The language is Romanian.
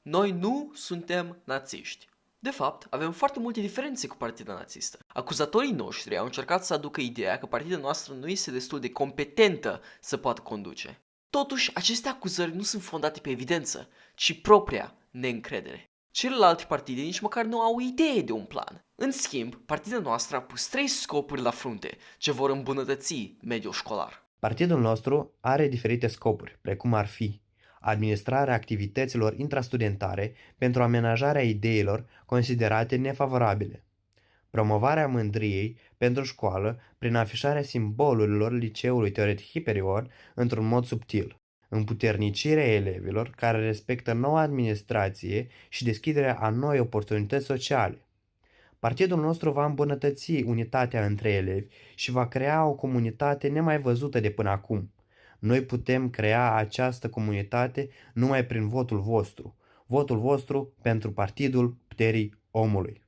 Noi nu suntem națiști. De fapt, avem foarte multe diferențe cu partida nazistă. Acuzatorii noștri au încercat să aducă ideea că partida noastră nu este destul de competentă să poată conduce. Totuși, aceste acuzări nu sunt fondate pe evidență, ci propria neîncredere. Celelalte partide nici măcar nu au idee de un plan. În schimb, partida noastră a pus 3 scopuri la frunte ce vor îmbunătăți mediul școlar. Partidul nostru are diferite scopuri, precum ar fi administrarea activităților intrastudentare pentru amenajarea ideilor considerate nefavorabile, promovarea mândriei pentru școală prin afișarea simbolurilor liceului teoretic Hiperion într-un mod subtil, împuternicirea elevilor care respectă noua administrație și deschiderea a noi oportunități sociale. Partidul nostru va îmbunătăți unitatea între elevi și va crea o comunitate nemai văzută de până acum. Noi putem crea această comunitate numai prin votul vostru pentru Partidul Puterii Omului.